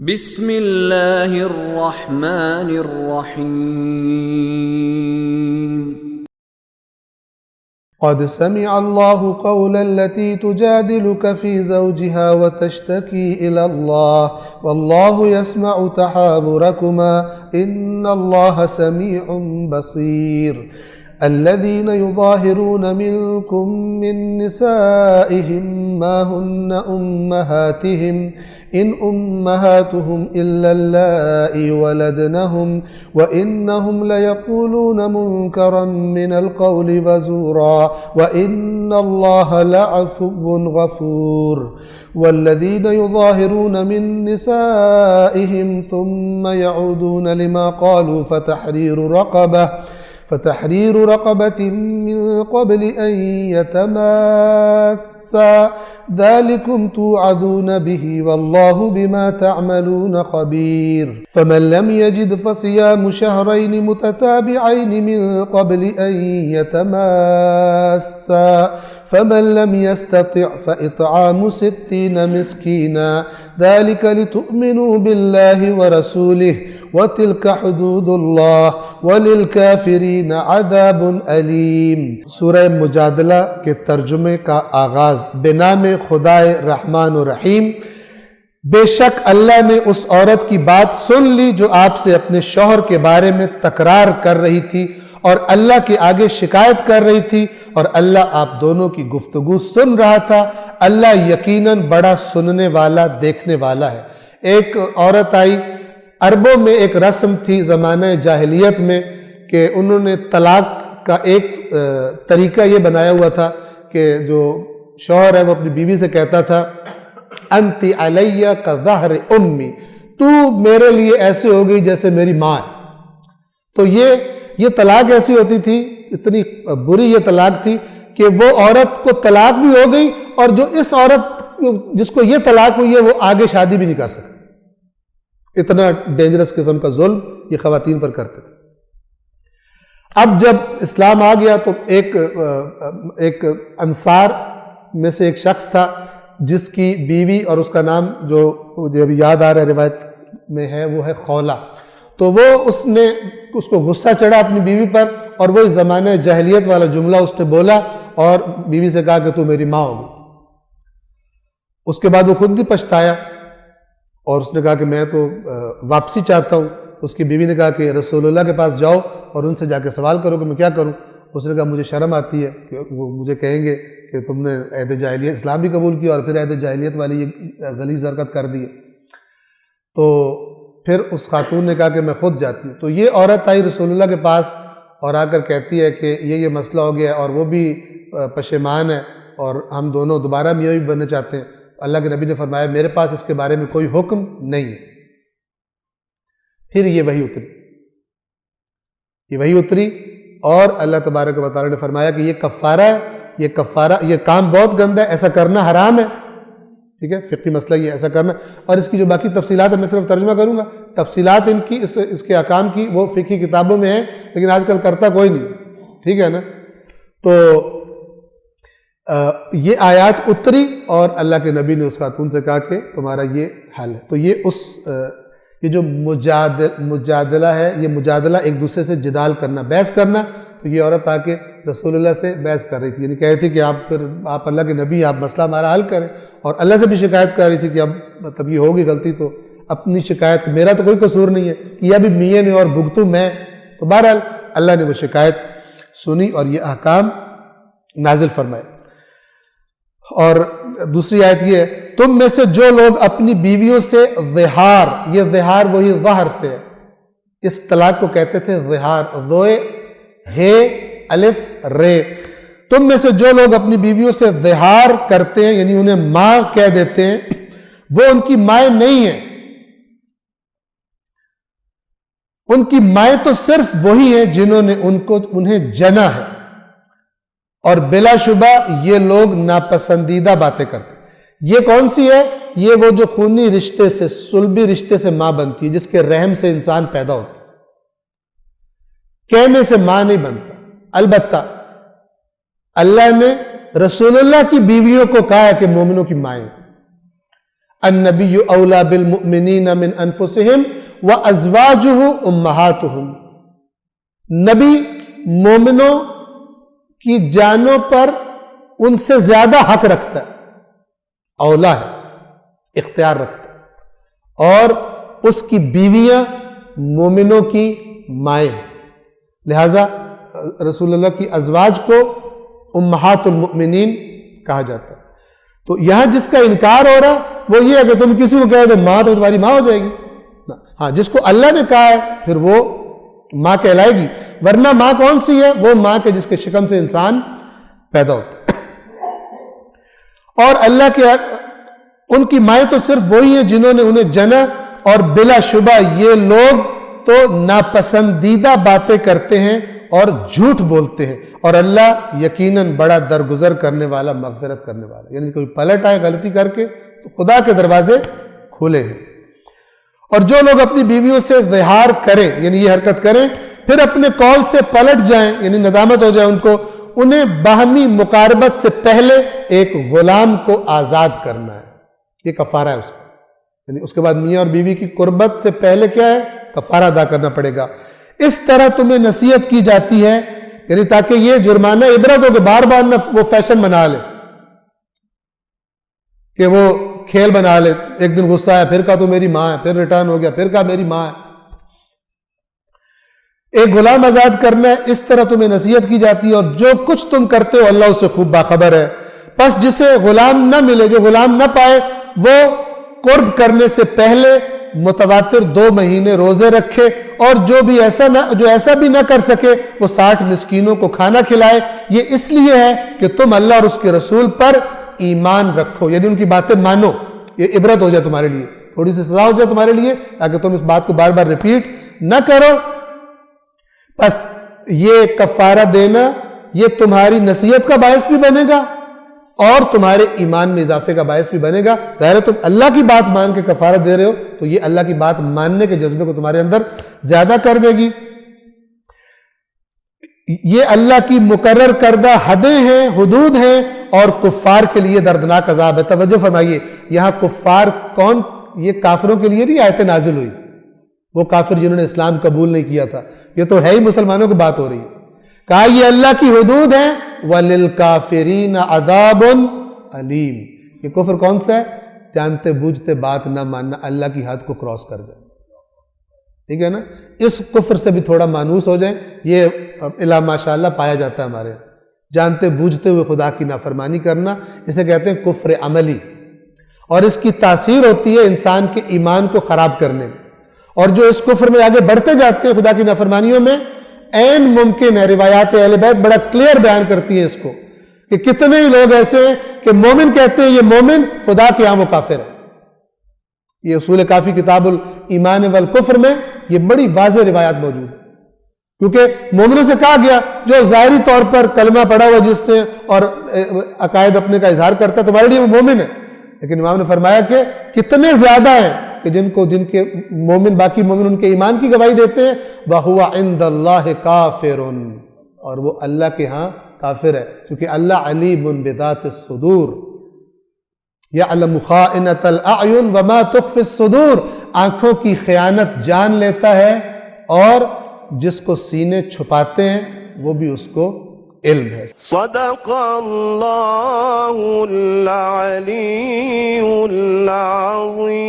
بسم اللہ الرحمن الرحیم قد سمع الله قول التي تجادلك في زوجها وتشتكي إلى الله والله يسمع تحاوركما إن الله سميع بصير الذين يظاهرون منكم من نسائهم ما هن أمهاتهم إن أمهاتهم إلا اللائي ولدنهم وإنهم ليقولون منكرا من القول وزورا وإن الله لعفو غفور والذين يظاهرون من نسائهم ثم يعودون لما قالوا فتحرير رقبة من قبل أن يتماسا ذلكم توعظون به والله بما تعملون خبير فمن لم يجد فصيام شهرين متتابعين من قبل أن يتماسا فمن لم يستطع فإطعام 60 مسكينا ذلك لتؤمنوا بالله ورسوله وتلك حدود الله وللكافرين عذاب علیم۔ سورہ مجادلہ کے ترجمے کا آغاز بنام خدائے رحمان و رحیم۔ بے شک اللہ نے اس عورت کی بات سن لی جو آپ سے اپنے شوہر کے بارے میں تکرار کر رہی تھی اور اللہ کے آگے شکایت کر رہی تھی، اور اللہ آپ دونوں کی گفتگو سن رہا تھا۔ اللہ یقیناً بڑا سننے والا دیکھنے والا ہے۔ ایک عورت آئی، عربوں میں ایک رسم تھی زمانہ جاہلیت میں کہ انہوں نے طلاق کا ایک طریقہ یہ بنایا ہوا تھا کہ جو شوہر ہے وہ اپنی بیوی سے کہتا تھا انتی علیہ کا ظہر امی، تو میرے لیے ایسے ہو گئی جیسے میری ماں ہے۔ تو یہ طلاق ایسی ہوتی تھی، اتنی بری یہ طلاق تھی کہ وہ عورت کو طلاق بھی ہو گئی، اور جو اس عورت جس کو یہ طلاق ہوئی ہے وہ آگے شادی بھی نہیں کر سکتی۔ اتنا ڈینجرس قسم کا ظلم یہ خواتین پر کرتے تھے۔ اب جب اسلام آ گیا تو ایک انصار میں سے ایک شخص تھا جس کی بیوی اور اس کا نام جو مجھے ابھی یاد آ رہا ہے روایت میں ہے وہ ہے خولہ۔ تو وہ اس کو غصہ چڑھا اپنی بیوی پر، اور وہ زمانہ جاہلیت والا جملہ اس نے بولا اور بیوی سے کہا کہ تو میری ماں ہوگی۔ اس کے بعد وہ خود بھی پچھتایا اور اس نے کہا کہ میں تو واپسی چاہتا ہوں۔ اس کی بیوی نے کہا کہ رسول اللہ کے پاس جاؤ اور ان سے جا کے سوال کرو کہ میں کیا کروں۔ اس نے کہا مجھے شرم آتی ہے کہ وہ مجھے کہیں گے کہ تم نے عہد جاہلیت اسلام بھی قبول کیا اور پھر عہد جاہلیت والی یہ غلیظ حرکت کر دی ہے۔ تو پھر اس خاتون نے کہا کہ میں خود جاتی ہوں۔ تو یہ عورت آئی رسول اللہ کے پاس اور آ کر کہتی ہے کہ یہ مسئلہ ہو گیا اور وہ بھی پشیمان ہے اور ہم دونوں دوبارہ میاں بھی بننا چاہتے ہیں۔ اللہ کے نبی نے فرمایا میرے پاس اس کے بارے میں کوئی حکم نہیں ہے۔ پھر یہ وحی اتری اور اللہ تبارک و تعالی نے فرمایا کہ یہ کفارہ ہے، یہ کام بہت گندا ہے، ایسا کرنا حرام ہے۔ ٹھیک ہے، فقہی مسئلہ یہ ایسا کرنا، اور اس کی جو باقی تفصیلات ہے میں صرف ترجمہ کروں گا۔ تفصیلات ان کی اس کے احکام کی وہ فقہی کتابوں میں ہیں، لیکن آج کل کرتا کوئی نہیں۔ ٹھیک ہے نا؟ تو یہ آیات اتری اور اللہ کے نبی نے اس خاتون سے کہا کہ تمہارا یہ حل ہے۔ تو یہ جو مجادلہ ہے، یہ مجادلہ ایک دوسرے سے جدال کرنا، بحث کرنا۔ تو یہ عورت آ کے رسول اللہ سے بحث کر رہی تھی، یعنی کہہ رہی تھی کہ آپ اللہ کے نبی، آپ مسئلہ ہمارا حل کریں، اور اللہ سے بھی شکایت کر رہی تھی کہ اب مطلب یہ ہوگی غلطی تو اپنی شکایت، میرا تو کوئی قصور نہیں ہے، کیا بھی میاں نے اور بھگتوں میں۔ تو بہرحال اللہ نے وہ شکایت سنی اور یہ احکام نازل فرمائے۔ اور دوسری آیت یہ ہے تم میں سے جو لوگ اپنی بیویوں سے ظہار، یہ ظہار وہی ظہر سے ہے، اس طلاق کو کہتے تھے ظہار، ذوئے ہے الف رے۔ تم میں سے جو لوگ اپنی بیویوں سے ظہار کرتے ہیں یعنی انہیں ماں کہہ دیتے ہیں، وہ ان کی مائیں نہیں ہیں۔ ان کی مائیں تو صرف وہی ہیں جنہوں نے انہیں جنا ہے، اور بلا شبہ یہ لوگ ناپسندیدہ باتیں کرتے ہیں۔ یہ کون سی ہے؟ یہ وہ جو خونی رشتے سے، صلبی رشتے سے ماں بنتی ہے، جس کے رحم سے انسان پیدا ہوتا ہے۔ کہنے سے ماں نہیں بنتا۔ البتہ اللہ نے رسول اللہ کی بیویوں کو کہا ہے کہ مومنوں کی مائیں۔ النبی اولا بالمؤمنین من انفسہم وازواجہ امہاتہم، نبی مومنوں کی جانوں پر ان سے زیادہ حق رکھتا ہے، اولا ہے، اختیار رکھتا ہے، اور اس کی بیویاں مومنوں کی مائیں، لہذا رسول اللہ کی ازواج کو امہات المؤمنین کہا جاتا ہے۔ تو یہاں جس کا انکار ہو رہا وہ یہ ہے کہ تم کسی کو کہہ دو ماں تو تمہاری ماں ہو جائے گی، ہاں جس کو اللہ نے کہا ہے پھر وہ ماں کہلائے گی، ورنہ ماں کون سی ہے؟ وہ ماں کے جس کے شکم سے انسان پیدا ہوتا ہے۔ اور اللہ کے ان کی مائیں تو صرف وہی ہیں جنہوں نے انہیں جنا، اور بلا شبہ یہ لوگ تو ناپسندیدہ باتیں کرتے ہیں اور جھوٹ بولتے ہیں، اور اللہ یقیناً بڑا درگزر کرنے والا، مغفرت کرنے والا، یعنی کوئی پلٹ آئے غلطی کر کے تو خدا کے دروازے کھلے ہیں۔ اور جو لوگ اپنی بیویوں سے ظہار کریں، یعنی یہ حرکت کریں، پھر اپنے قول سے پلٹ جائیں، یعنی ندامت ہو جائے ان کو، انہیں باہمی مقاربت سے پہلے ایک غلام کو آزاد کرنا ہے، یہ کفارہ ہے اس کا، یعنی اس کے بعد میاں اور بیوی کی قربت سے پہلے کیا ہے؟ کفارہ ادا کرنا پڑے گا۔ اس طرح تمہیں نصیحت کی جاتی ہے، یعنی تاکہ یہ جرمانہ عبرت ہو کہ بار بار نہ وہ فیشن بنا لے، کہ وہ کھیل بنا لے، ایک دن غصہ ہے پھر کہا تو میری ماں ہے، پھر ریٹرن ہو گیا پھر کہا میری ماں ہے۔ ایک غلام آزاد کرنا ہے، اس طرح تمہیں نصیحت کی جاتی ہے، اور جو کچھ تم کرتے ہو اللہ اس سے خوب باخبر ہے۔ پس جسے غلام نہ ملے، جو غلام نہ پائے، وہ قرب کرنے سے پہلے متواتر 2 مہینے روزے رکھے، اور جو ایسا بھی نہ کر سکے وہ 60 مسکینوں کو کھانا کھلائے۔ یہ اس لیے ہے کہ تم اللہ اور اس کے رسول پر ایمان رکھو، یعنی ان کی باتیں مانو، یہ عبرت ہو جائے تمہارے لیے، تھوڑی سی سزا ہو جائے تمہارے لیے، تاکہ تم اس بات کو بار بار ریپیٹ نہ کرو۔ بس یہ کفارہ دینا یہ تمہاری نصیحت کا باعث بھی بنے گا اور تمہارے ایمان میں اضافے کا باعث بھی بنے گا۔ ظاہر ہے تم اللہ کی بات مان کے کفارہ دے رہے ہو تو یہ اللہ کی بات ماننے کے جذبے کو تمہارے اندر زیادہ کر دے گی۔ یہ اللہ کی مقرر کردہ حدیں ہیں، حدود ہیں، اور کفار کے لیے دردناک عذاب ہے۔ توجہ فرمائیے، یہاں کفار کون؟ یہ کافروں کے لیے نہیں آیت نازل ہوئی، وہ کافر جنہوں نے اسلام قبول نہیں کیا تھا، یہ تو ہے ہی مسلمانوں کی بات ہو رہی ہے۔ کہا یہ اللہ کی حدود ہیں، وَلِلْكَافِرِينَ عَذَابٌ عَلِيمٌ۔ یہ کفر کون سا ہے؟ جانتے بوجھتے بات نہ ماننا، اللہ کی حد کو کراس کر دیں، ٹھیک ہے نا؟ اس کفر سے بھی تھوڑا مانوس ہو جائیں، یہ الا ماشاءاللہ پایا جاتا ہے ہمارے یہاں۔ جانتے بوجھتے ہوئے خدا کی نافرمانی کرنا، اسے کہتے ہیں کفر عملی، اور اس کی تاثیر ہوتی ہے انسان کے ایمان کو خراب کرنے میں، اور جو اس کفر میں آگے بڑھتے جاتے ہیں خدا کی نافرمانیوں میں، عین ممکن ہے، روایات اہل بیت بڑا کلیئر بیان کرتی ہیں اس کو، کہ کتنے ہی لوگ ایسے ہیں کہ مومن کہتے ہیں یہ مومن، خدا کے ہاں وہ کافر ہے۔ یہ اصول کافی کتاب الایمان والکفر میں یہ بڑی واضح روایات موجود ہے، کیونکہ مومنوں سے کہا گیا جو ظاہری طور پر کلمہ پڑھا ہوا جس نے اور عقائد اپنے کا اظہار کرتا ہے تمہارے لیے وہ مومن ہے، لیکن امام نے فرمایا کہ کتنے زیادہ ہیں کہ جن کے مومن، باقی مومن ان کے ایمان کی گواہی دیتے ہیں، وَهُوَ عِنْدَ اللَّهِ كَافِرٌ، اور وہ اللہ کے ہاں کافر ہے، کیونکہ اللہ علیم بذات الصدور، یعلم خائنۃ الاعین وما تخفی الصدور، آنکھوں کی خیانت جان لیتا ہے، اور جس کو سینے چھپاتے ہیں وہ بھی اس کو علم ہے۔ صدق اللہ العلی العظیم۔